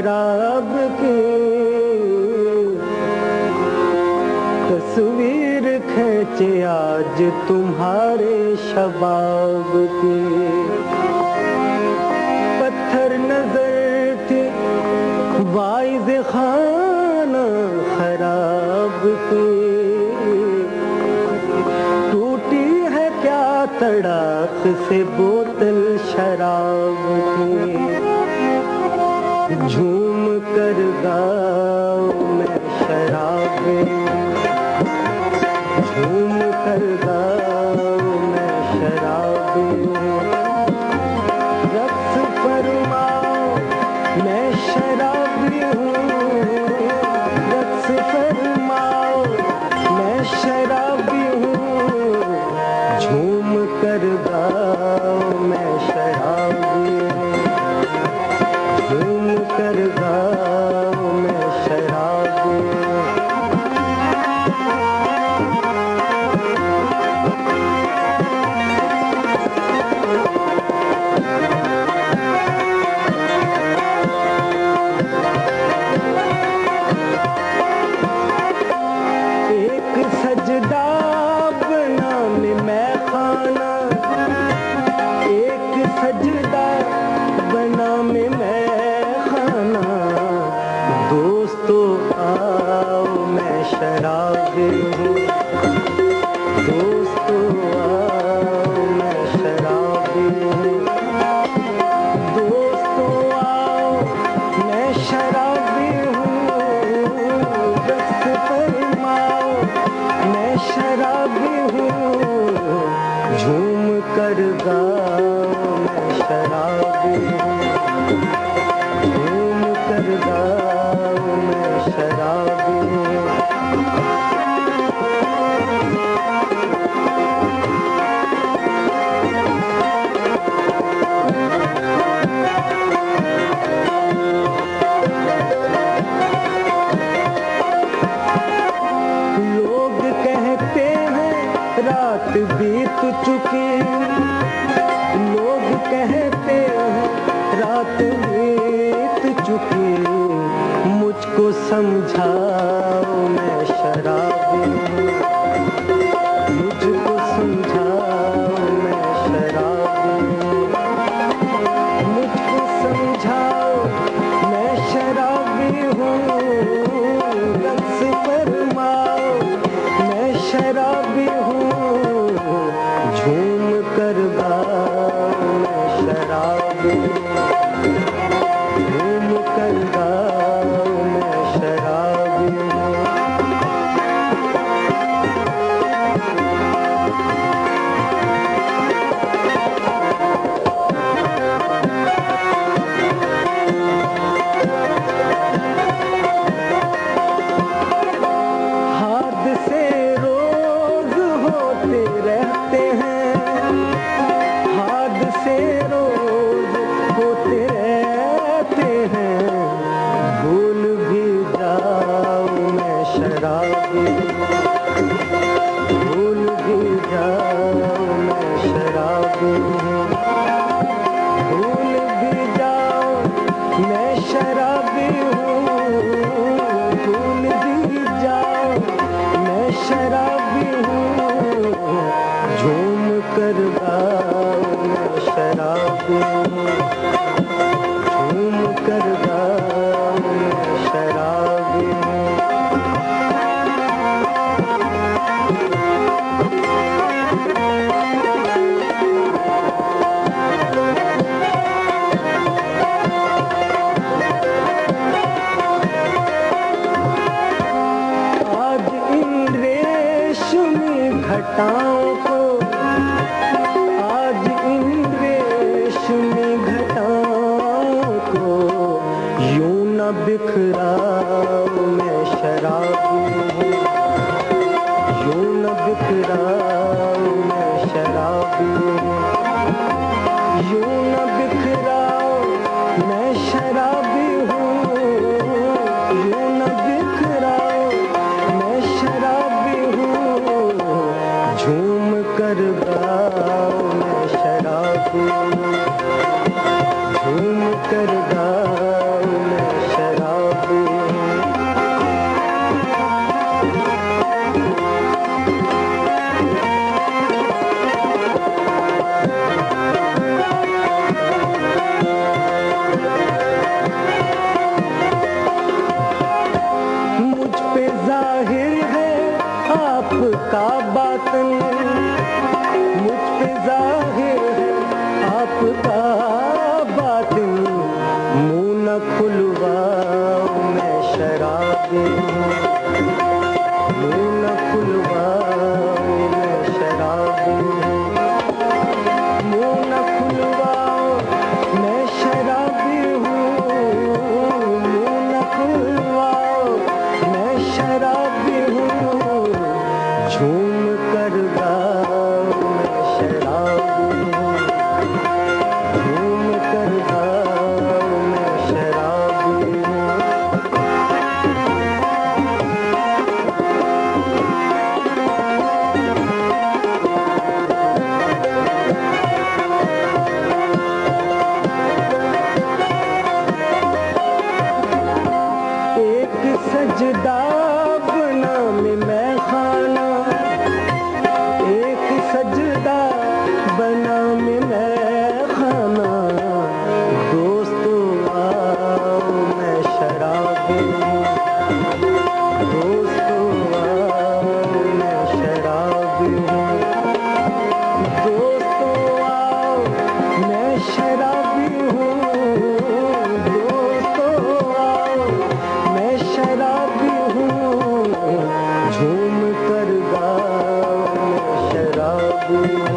शराब की तस्वीर खींचे आज तुम्हारे शबाब की। पत्थर नजर थे वाइज़ खाना खराब की, टूटी है क्या तड़ाक से बोतल शराब की। झूम कर गाओ मैं शराबे, झूम कर गाओ मैं शराबे। रक्स फरमाओ मैं शराबी हूँ, रक्स फरमाओ मैं शराबी हूँ। झूम कर गाओ मैं शराबी हूँ, झूम कर गाओ मैं शराबी हूँ। सजदा बना में मैं खाना, एक सजदा बना में मैं खाना। दोस्तों आओ मैं शराबी हूँ, दोस्तों आओ मैं शराबी हूँ। दोस्तों आओ मैं शराबी हूँ, रस फरमाओ मैं शराबी हूँ। झूम कर गाओ मैं शराबी हूँ, झूम कर गाओ मैं शराबी हूँ। लोग कहते हैं रात बीत चुकी, लोग कहते हैं रात बीत चुकी। मुझको समझाओ मैं शराबी हूँ, मुझको समझाओ मैं शराबी हूँ। मुझको समझाओ मैं शराबी हूँ, रक्स फरमाओ मैं शराबी हूँ। झूम कर गाओ मैं शराबी हूँ, झूम कर गाओ मैं शराबी हूँ। हादसे रोज होते रहते हैं, हादसे रोज होते रहते हैं। भूल भी जाओ मैं शराबी हूँ, भूल भी जाओ मैं शराबी हूँ। भूल भी जाओ मैं शराबी हूँ, भूल भी जाओ मैं शराबी हूँ। झूम कर गाओ मैं शराबी हूँ, झूम कर गाओ मैं शराबी हूँ। आज इन रेशमी घटाओं को, आज इन रेशमी घटाओं को यूं न बिखराओ मैं शराबी हूँ, यूं न बिखराओ मैं शराबी हूँ। यूं न बिखराओ मैं शराबी हूँ, यूं न बिखराओ मैं शराबी हूँ। झूम कर गाओ मैं शराबी हूँ, झूम कर गाओ मैं शराबी खुलवाओ मैं शराबी हूँ, मुँह न खुलवाओ मैं शराबी हूँ, मुँह न खुलवाओ मैं शराबी हूँ, मुँह न खुलवाओ मैं शराबी हूँ, झूम कर गाओ मैं शराबी हूँ, झूम कर गाओ मैं शराबी हूँ। एक सजदा बनाम मैं खाना, एक सजदा बनाम मैं खाना, दोस्तों आओ मैं शराबी हूँ, दोस्तों आओ मैं शराबी हूँ, दोस्तों आओ मैं शराबी हूँ, दोस्तों आओ मैं शराबी हूँ, झूम कर गाओ मैं शराबी हूँ।